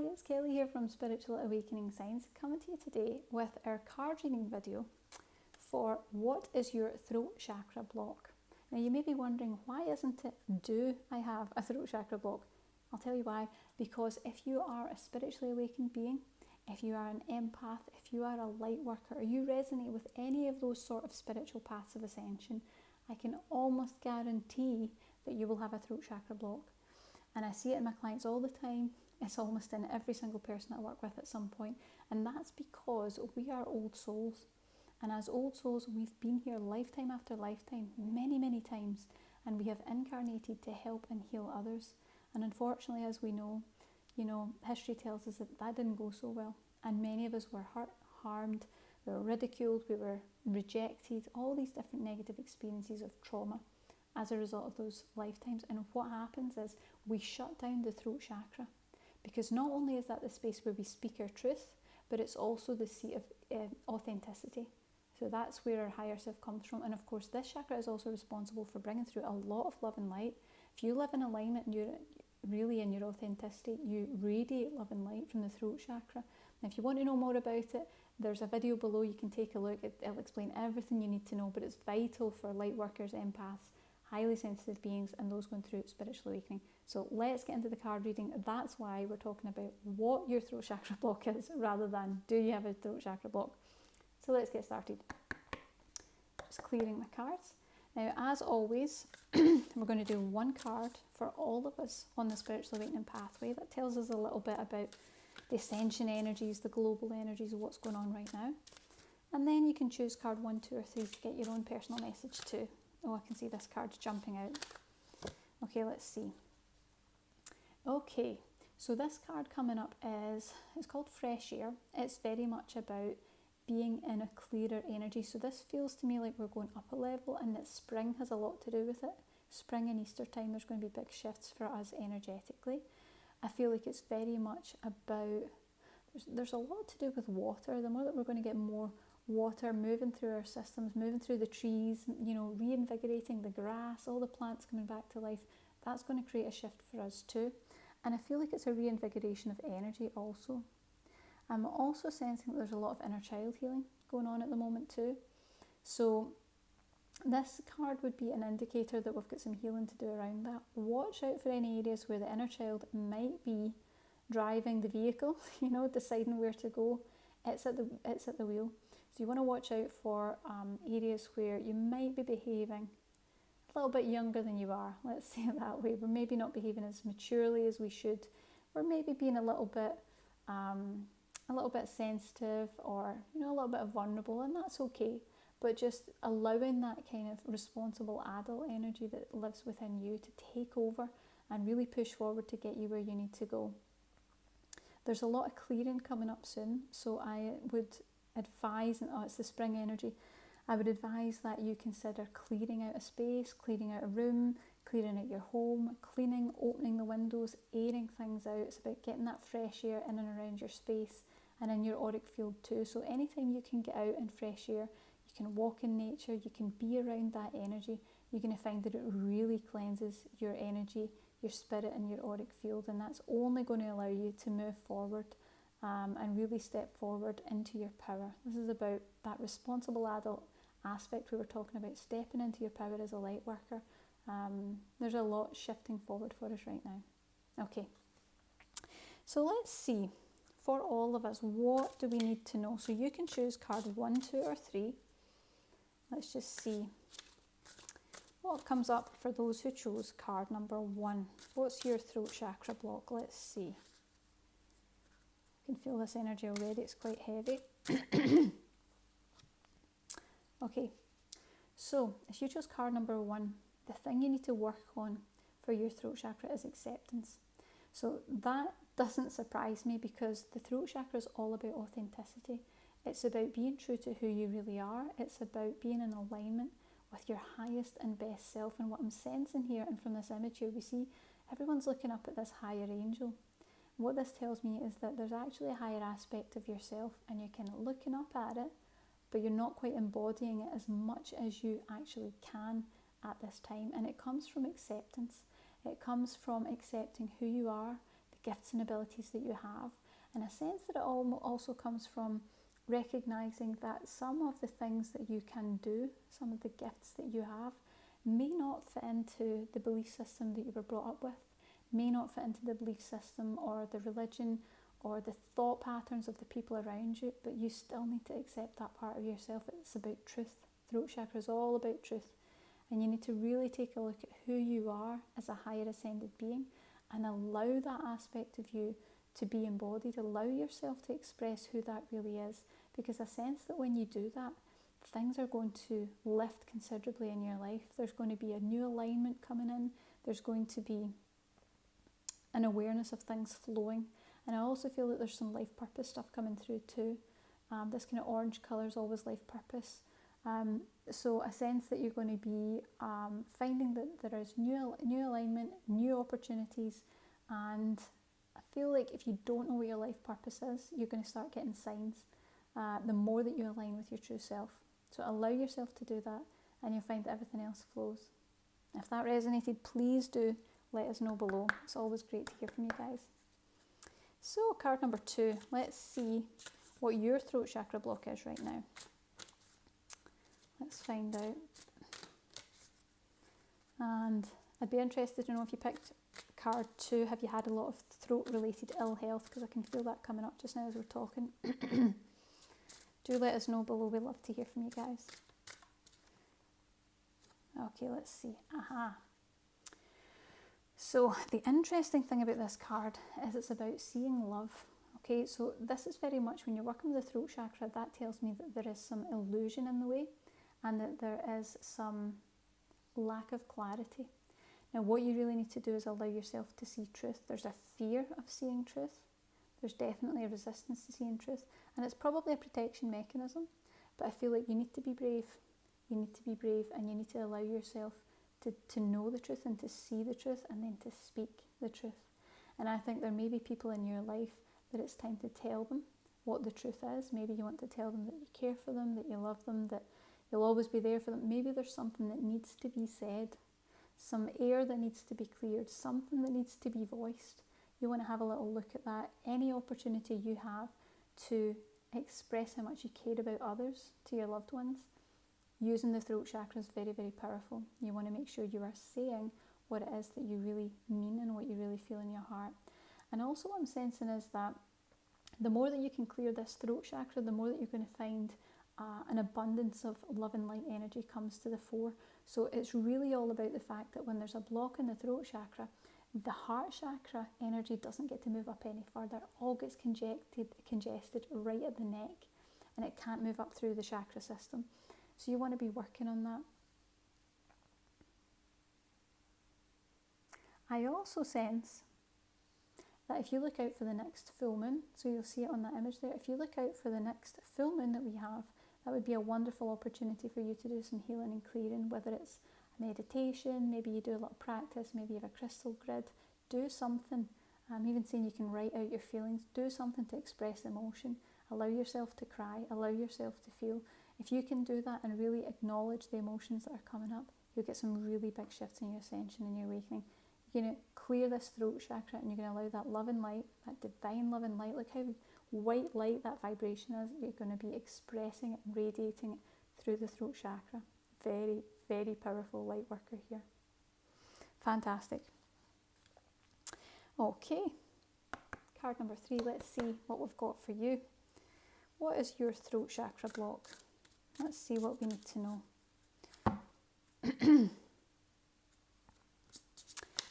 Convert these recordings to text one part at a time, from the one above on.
Hi, it's Kelly here from Spiritual Awakening Signs, coming to you today with our card reading video for what is your throat chakra block. Now you may be wondering, why isn't it, do I have a throat chakra block? I'll tell you why. Because if you are a spiritually awakened being, if you are an empath, if you are a light worker, or you resonate with any of those sort of spiritual paths of ascension, I can almost guarantee that you will have a throat chakra block. And I see it in my clients all the time. It's almost in every single person I work with at some point. And that's because we are old souls. And as old souls, we've been here lifetime after lifetime, many, many times. And we have incarnated to help and heal others. And unfortunately, as we know, history tells us that that didn't go so well. And many of us were hurt, harmed, we were ridiculed, we were rejected, all these different negative experiences of trauma as a result of those lifetimes. And what happens is we shut down the throat chakra, because not only is that the space where we speak our truth, but it's also the seat of authenticity. So that's where our higher self comes from. And of course, this chakra is also responsible for bringing through a lot of love and light. If you live in alignment and you're really in your authenticity, you radiate love and light from the throat chakra. And if you want to know more about it, there's a video below, you can take a look. It'll explain everything you need to know, but it's vital for light workers, empaths, highly sensitive beings, and those going through spiritual awakening. So let's get into the card reading. That's why we're talking about what your throat chakra block is, rather than do you have a throat chakra block. So let's get started. Just clearing my cards. Now, as always, we're going to do one card for all of us on the spiritual awakening pathway that tells us a little bit about the ascension energies, the global energies of what's going on right now. And then you can choose card 1, 2 or 3 to get your own personal message too. Oh, I can see this card jumping out. Okay, let's see. Okay, so this card coming up it's called Fresh Air. It's very much about being in a clearer energy. So this feels to me like we're going up a level, and that spring has a lot to do with it. Spring and Easter time, there's going to be big shifts for us energetically. I feel like it's very much about, there's a lot to do with water. The more that we're going to get more water moving through our systems, moving through the trees, reinvigorating the grass, all the plants coming back to life, that's going to create a shift for us too. And I feel like it's a reinvigoration of energy also. I'm also sensing that there's a lot of inner child healing going on at the moment too. So this card would be an indicator that we've got some healing to do around that. Watch out for any areas where the inner child might be driving the vehicle, deciding where to go. It's at the wheel. So you want to watch out for areas where you might be behaving a little bit younger than you are. Let's say it that way. We're maybe not behaving as maturely as we should. We're maybe being a little bit sensitive, or a little bit vulnerable, and that's okay. But just allowing that kind of responsible adult energy that lives within you to take over and really push forward to get you where you need to go. There's a lot of clearing coming up soon, so I would advise, it's the spring energy, I would advise that you consider clearing out a space, clearing out a room, clearing out your home, cleaning, opening the windows, airing things out. It's about getting that fresh air in and around your space and in your auric field too. So anytime you can get out in fresh air, you can walk in nature, you can be around that energy, you're going to find that it really cleanses your energy, your spirit and your auric field, and that's only going to allow you to move forward and really step forward into your power. This is about that responsible adult aspect we were talking about, stepping into your power as a light worker. There's a lot shifting forward for us right now. Okay, so let's see, for all of us, what do we need to know? So you can choose card 1, 2 or 3. Let's just see what comes up for those who chose card number 1. What's your throat chakra block? Let's see. You can feel this energy already, it's quite heavy. Okay, so if you chose card number 1, the thing you need to work on for your throat chakra is acceptance. So that doesn't surprise me, because the throat chakra is all about authenticity. It's about being true to who you really are. It's about being in alignment with your highest and best self. And what I'm sensing here, and from this image here, we see everyone's looking up at this higher angel. What this tells me is that there's actually a higher aspect of yourself, and you're kind of looking up at it, but you're not quite embodying it as much as you actually can at this time. And it comes from acceptance. It comes from accepting who you are, the gifts and abilities that you have, and a sense that it also comes from recognizing that some of the things that you can do, some of the gifts that you have, may not fit into the belief system that you were brought up with, may not fit into the belief system or the religion or the thought patterns of the people around you, but you still need to accept that part of yourself. It's about truth. Throat chakra is all about truth, and you need to really take a look at who you are as a higher ascended being and allow that aspect of you to be embodied. Allow yourself to express who that really is, because I sense that when you do that, things are going to lift considerably in your life. There's going to be a new alignment coming in. There's going to be an awareness of things flowing. And I also feel that there's some life purpose stuff coming through too. This kind of orange colour is always life purpose. So a sense that you're going to be finding that there is new alignment, new opportunities, and I feel like if you don't know what your life purpose is, you're going to start getting signs the more that you align with your true self. So allow yourself to do that, and you'll find that everything else flows. If that resonated, please do let us know below. It's always great to hear from you guys. So card number 2, let's see what your throat chakra block is right now. Let's find out. And I'd be interested to know if you picked card 2, have you had a lot of throat related ill health? Because I can feel that coming up just now as we're talking. Do let us know below. We'd love to hear from you guys. Okay, let's see. Aha. So the interesting thing about this card is it's about seeing love. Okay, so this is very much when you're working with the throat chakra, that tells me that there is some illusion in the way and that there is some lack of clarity. Now what you really need to do is allow yourself to see truth. There's a fear of seeing truth. There's definitely a resistance to seeing truth, and it's probably a protection mechanism, but I feel like you need to be brave. You need to be brave, and you need to allow yourself to know the truth and to see the truth and then to speak the truth. And I think there may be people in your life that it's time to tell them what the truth is. Maybe you want to tell them that you care for them, that you love them, that you'll always be there for them. Maybe there's something that needs to be said, some air that needs to be cleared, something that needs to be voiced. You want to have a little look at that. Any opportunity you have to express how much you care about others to your loved ones, using the throat chakra is very, very powerful. You want to make sure you are saying what it is that you really mean and what you really feel in your heart. And also what I'm sensing is that the more that you can clear this throat chakra, the more that you're going to find an abundance of love and light energy comes to the fore. So it's really all about the fact that when there's a block in the throat chakra, the heart chakra energy doesn't get to move up any further. It all gets congested right at the neck, and it can't move up through the chakra system. So you want to be working on that. I also sense that if you look out for the next full moon, so you'll see it on that image there, if you look out for the next full moon that we have, that would be a wonderful opportunity for you to do some healing and clearing, whether it's meditation, maybe you do a lot of practice, maybe you have a crystal grid, do something. I'm even saying you can write out your feelings, do something to express emotion, allow yourself to cry, allow yourself to feel. If you can do that and really acknowledge the emotions that are coming up, you'll get some really big shifts in your ascension and your awakening. You're going to clear this throat chakra and you're going to allow that love and light, that divine love and light, look how white light that vibration is, you're going to be expressing it and radiating it through the throat chakra. Very, very powerful light worker here. Fantastic. Okay, card number 3, let's see what we've got for you. What is your throat chakra block? Let's see what we need to know.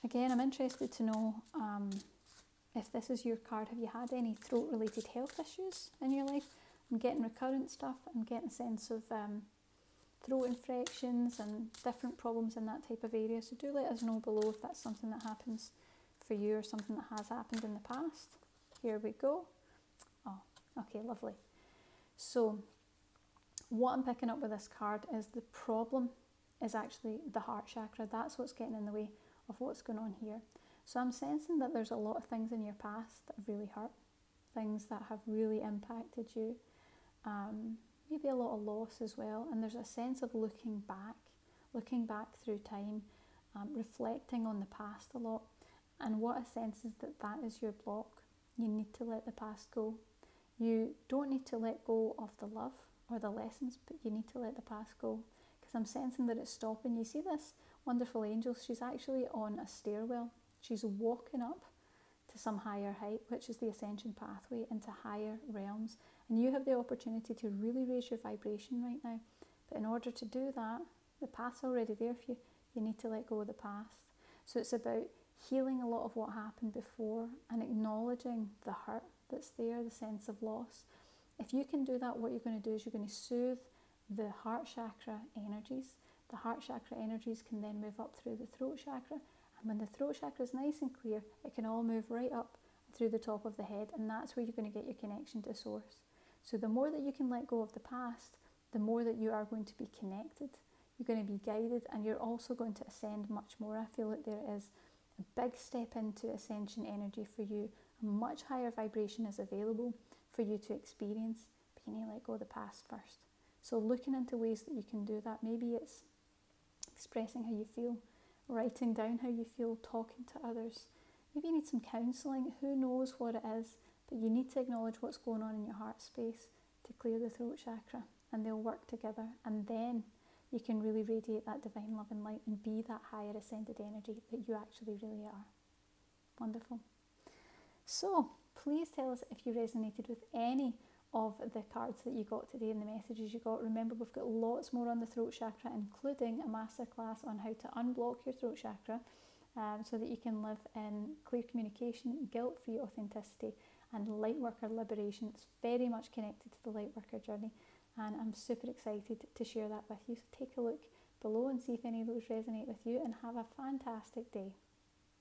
Again, I'm interested to know if this is your card, have you had any throat related health issues in your life? I'm getting recurrent stuff, I'm getting a sense of throat infections and different problems in that type of area. So do let us know below if that's something that happens for you or something that has happened in the past. Here we go. Oh, okay, lovely. So what I'm picking up with this card is the problem is actually the heart chakra. That's what's getting in the way of what's going on here. So I'm sensing that there's a lot of things in your past that have really hurt, things that have really impacted you, maybe a lot of loss as well. And there's a sense of looking back through time, reflecting on the past a lot. And what a sense is that is your block. You need to let the past go. You don't need to let go of the love or the lessons, but you need to let the past go, because I'm sensing that it's stopping. You see this wonderful angel, she's actually on a stairwell. She's walking up to some higher height, which is the ascension pathway into higher realms. And you have the opportunity to really raise your vibration right now. But in order to do that, the path's already there for you. You need to let go of the past. So it's about healing a lot of what happened before and acknowledging the hurt that's there, the sense of loss. If you can do that, what you're going to do is you're going to soothe the heart chakra energies. The heart chakra energies can then move up through the throat chakra. And when the throat chakra is nice and clear, it can all move right up through the top of the head. And that's where you're going to get your connection to source. So the more that you can let go of the past, the more that you are going to be connected. You're going to be guided, and you're also going to ascend much more. I feel like there is a big step into ascension energy for you. A much higher vibration is available for you to experience, but you need to let go of the past first. So looking into ways that you can do that. Maybe it's expressing how you feel, writing down how you feel, talking to others. Maybe you need some counselling. Who knows what it is, but you need to acknowledge what's going on in your heart space to clear the throat chakra, and they'll work together, and then you can really radiate that divine love and light and be that higher ascended energy that you actually really are. Wonderful. So please tell us if you resonated with any of the cards that you got today and the messages you got. Remember, we've got lots more on the throat chakra, including a masterclass on how to unblock your throat chakra so that you can live in clear communication, guilt-free authenticity, and lightworker liberation. It's very much connected to the lightworker journey, and I'm super excited to share that with you. So take a look below and see if any of those resonate with you, and have a fantastic day.